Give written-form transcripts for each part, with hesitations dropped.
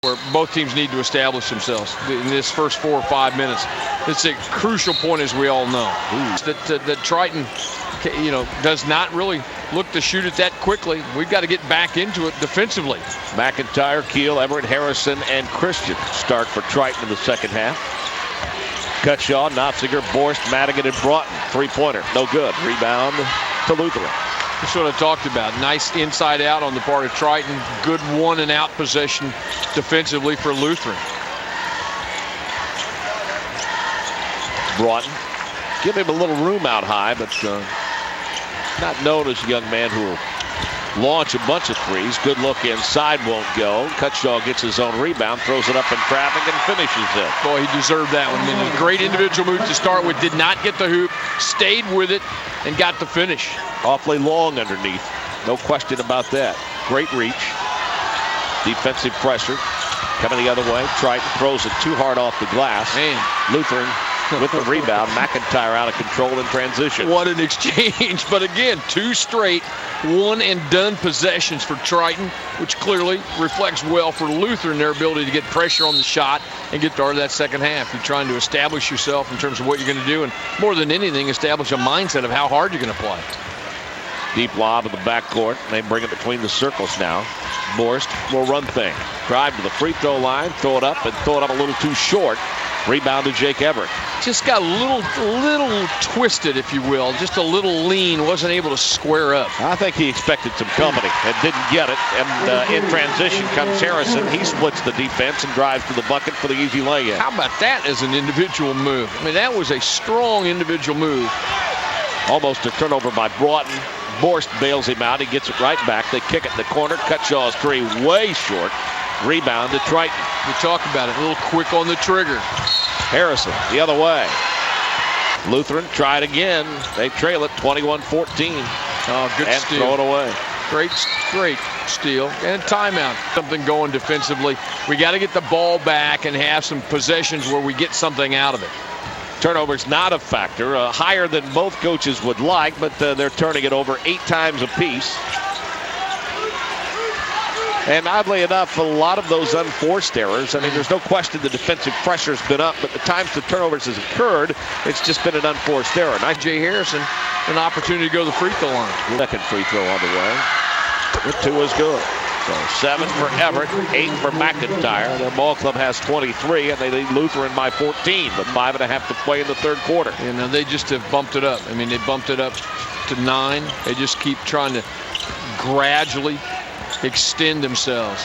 where both teams need to establish themselves in this first 4 or 5 minutes. It's a crucial point, as we all know, that Triton, does not really look to shoot it that quickly. We've got to get back into it defensively. McIntyre, Keel, Everett, Harrison, and Christian start for Triton in the second half. Cutshaw, Notzinger, Borst, Madigan, and Broughton. Three-pointer, no good. Rebound to Lutheran. That's what I talked about. Nice inside out on the part of Triton. Good one and out possession defensively for Lutheran. Broughton, give him a little room out high, but not known as a young man who will launch a bunch of threes. Good look inside, won't go. Cutshaw gets his own rebound, throws it up in traffic, and finishes it. Boy, he deserved that one. I mean, a great individual move to start with. Did not get the hoop, stayed with it, and got the finish. Awfully long underneath. No question about that. Great reach. Defensive pressure coming the other way. Triton throws it too hard off the glass. Man. Lutheran with the rebound. McIntyre out of control in transition. What an exchange. But again, 2 straight one-and-done possessions for Triton, which clearly reflects well for Lutheran, their ability to get pressure on the shot and get started that second half. You're trying to establish yourself in terms of what you're going to do, and more than anything, establish a mindset of how hard you're going to play. Deep lob in the backcourt. They bring it between the circles now. Borst will run thing. Drive to the free throw line, throw it up, and throw it up a little too short. Rebound to Jake Everett. Just got a little twisted, if you will. Just a little lean. Wasn't able to square up. I think he expected some company and didn't get it. And in transition comes Harrison. He splits the defense and drives to the bucket for the easy layup. How about that as an individual move? I mean, that was a strong individual move. Almost a turnover by Broughton. Borst bails him out. He gets it right back. They kick it in the corner. Cutshaw's three way short. Rebound to Triton. We talk about it. A little quick on the trigger. Harrison the other way. Lutheran tried again. They trail it 21-14. Oh, good and steal. Throw it away. Great steal. And timeout. Something going defensively. We got to get the ball back and have some possessions where we get something out of it. Turnover's not a factor. Higher than both coaches would like, but they're turning it over 8 times apiece. And oddly enough, a lot of those unforced errors, I mean, there's no question the defensive pressure's been up, but the times the turnovers has occurred, it's just been an unforced error. Nice Jay Harrison, an opportunity to go to the free throw line. Second free throw on the way. The 2 is good. So 7 for Everett, 8 for McIntyre. Their ball club has 23, and they lead Lutheran by 14, with 5.5 to play in the third quarter. They just have bumped it up. I mean, they bumped it up to 9. They just keep trying to gradually extend themselves.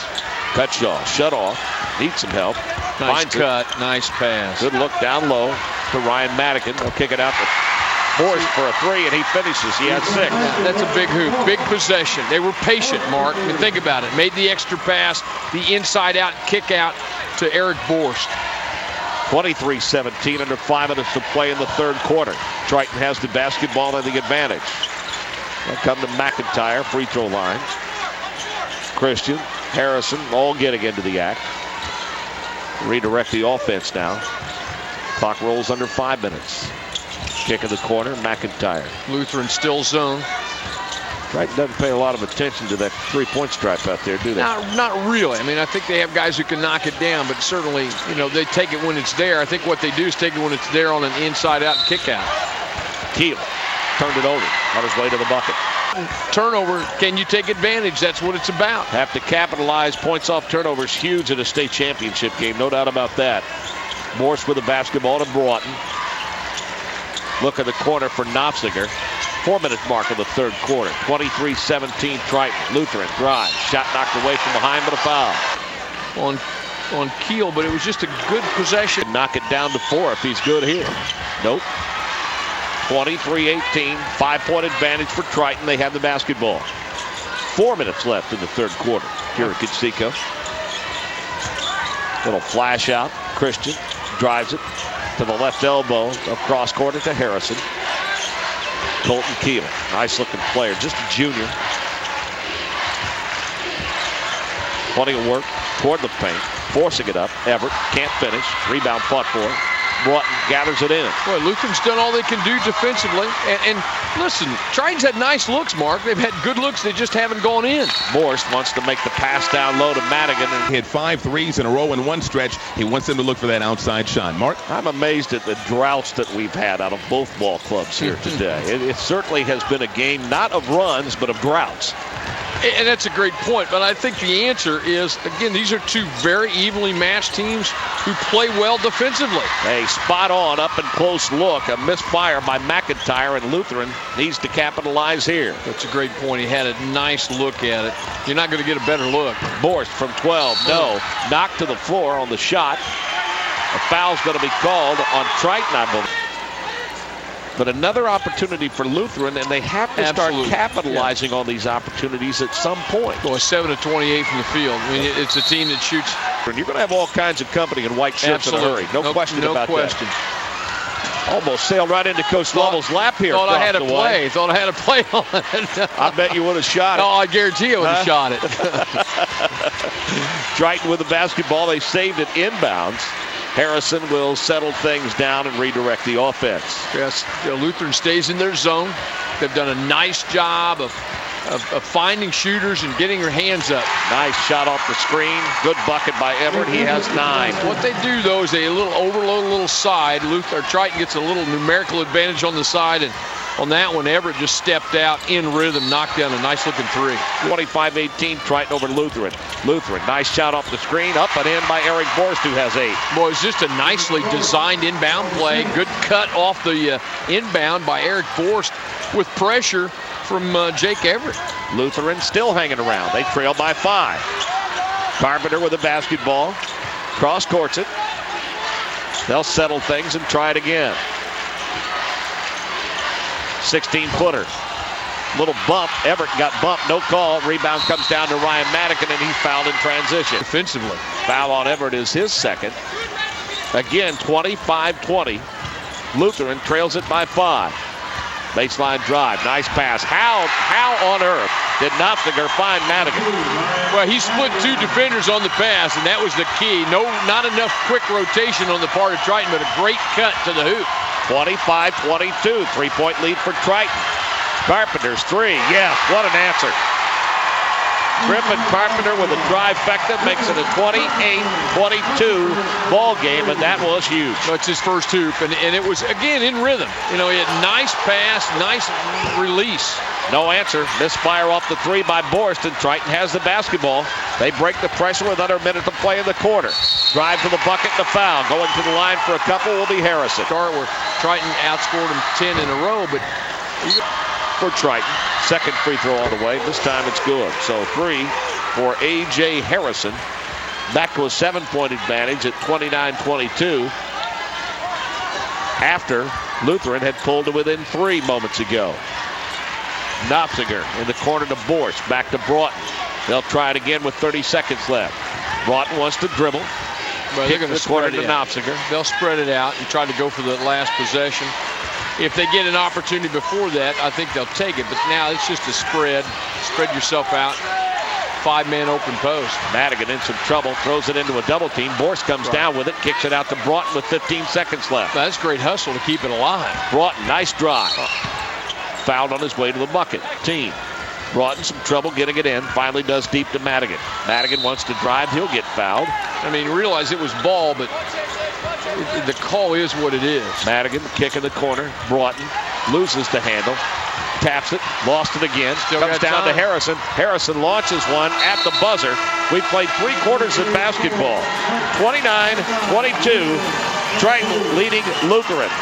Cutshaw, shut off, needs some help. Nice cut, nice pass. Good look down low to Ryan Madigan. They'll kick it out to Borst for a 3, and he finishes. He has 6. That's a big hoop, big possession. They were patient, Mark. I mean, think about it. Made the extra pass, the inside-out kick out to Eric Borst. 23-17, under 5 minutes to play in the third quarter. Triton has the basketball and the advantage. They'll come to McIntyre, free throw line. Christian, Harrison, all getting into the act. Redirect the offense now. Clock rolls under 5 minutes. Kick in the corner, McIntyre. Lutheran still zone. Triton doesn't pay a lot of attention to that three-point stripe out there, do they? Not really. I mean, I think they have guys who can knock it down, but certainly, they take it when it's there. I think what they do is take it when it's there on an inside-out kick out. Keel turned it over on his way to the bucket. Turnover, can you take advantage? That's what it's about. Have to capitalize. Points off turnovers, huge in a state championship game, no doubt about that. Morse with the basketball to Broughton. Look at the corner for Notzinger. 4-minute mark of the third quarter. 23-17 Triton. Lutheran drive. Shot knocked away from behind, but a foul. On Keel, but it was just a good possession. Knock it down to 4 if he's good here. Nope. 23-18. 5-point advantage for Triton. They have the basketball. 4 minutes left in the third quarter. Here at Kitseco. Little flash out. Christian drives it to the left elbow. Across corner to Harrison. Colton Keel, nice looking player, just a junior. Plenty of work toward the paint, forcing it up. Everett can't finish. Rebound fought for. Broughton gathers it in. Well, Lutheran's done all they can do defensively. And listen, Triton's had nice looks, Mark. They've had good looks. They just haven't gone in. Morse wants to make the pass down low to Madigan. And he had 5 threes in a row in one stretch. He wants them to look for that outside shot. Mark? I'm amazed at the droughts that we've had out of both ball clubs here today. It certainly has been a game not of runs, but of droughts. And that's a great point, but I think the answer is, again, these are two very evenly matched teams who play well defensively. A spot-on, up-and-close look, a misfire by McIntyre, and Lutheran needs to capitalize here. That's a great point. He had a nice look at it. You're not going to get a better look. Morse from 12, no. Knocked to the floor on the shot. A foul's going to be called on Triton, I believe. But another opportunity for Lutheran, and they have to start capitalizing on these opportunities at some point. Well, 7 of 28 from the field. I mean, it's a team that shoots. And you're going to have all kinds of company in white shirts in a hurry. No question about that. Almost sailed right into Coach Lovell's lap here. Thought I had a play. Thought I had a play on it. I bet you would have shot it. Oh, I guarantee I would have shot it. Triton with the basketball. They saved it inbounds. Harrison will settle things down and redirect the offense. Yes, Lutheran stays in their zone. They've done a nice job of finding shooters and getting their hands up. Nice shot off the screen. Good bucket by Everett. He has 9. What they do, though, is they overload a little side. Triton gets a little numerical advantage on the side, and on that one, Everett just stepped out in rhythm, knocked down a nice-looking 3. 25-18, Triton over Lutheran. Lutheran, nice shot off the screen, up and in by Eric Borst, who has 8. Boy, it's just a nicely designed inbound play. Good cut off the inbound by Eric Borst with pressure from Jake Everett. Lutheran still hanging around. They trail by 5. Carpenter with the basketball. Cross courts it. They'll settle things and try it again. 16-footer. Little bump. Everett got bumped. No call. Rebound comes down to Ryan Madigan, and he's fouled in transition. Defensively. Foul on Everett is his second. Again, 25-20. Lutheran trails it by 5. Baseline drive. Nice pass. How on earth did Knopfinger find Madigan? Well, he split 2 defenders on the pass, and that was the key. Not enough quick rotation on the part of Triton, but a great cut to the hoop. 25-22. 3-point lead for Triton. Carpenter's 3. Yes, what an answer. Griffin Carpenter with a trifecta makes it a 28-22 ball game, and that was huge. That's his first hoop, and it was, again, in rhythm. You know, he had nice pass, nice release. No answer. Misfire off the 3 by Borst, and Triton has the basketball. They break the pressure with under a minute to play in the quarter. Drive to the bucket and a foul. Going to the line for a couple will be Harrison. Start where Triton outscored him 10 in a row, but for Triton, second free throw all the way. This time it's good. So 3 for A.J. Harrison. Back to a 7-point advantage at 29-22 after Lutheran had pulled to within 3 moments ago. Knopfinger in the corner to Borst. Back to Broughton. They'll try it again with 30 seconds left. Broughton wants to dribble. Well, they're going to corner spread to it out. Knopfinger. They'll spread it out and try to go for the last possession. If they get an opportunity before that, I think they'll take it. But now it's just a spread. Spread yourself out. 5-man open post. Madigan in some trouble. Throws it into a double team. Borst comes down with it. Kicks it out to Broughton with 15 seconds left. That's great hustle to keep it alive. Broughton, nice drive. Fouled on his way to the bucket. Team. Broughton some trouble getting it in. Finally does deep to Madigan. Madigan wants to drive. He'll get fouled. I mean, realize it was ball, but the call is what it is. Madigan, kick in the corner. Broughton loses the handle. Taps it. Lost it again. Still comes down to Harrison. Harrison launches one at the buzzer. We played 3 quarters of basketball. 29-22. Triton leading Lutheran.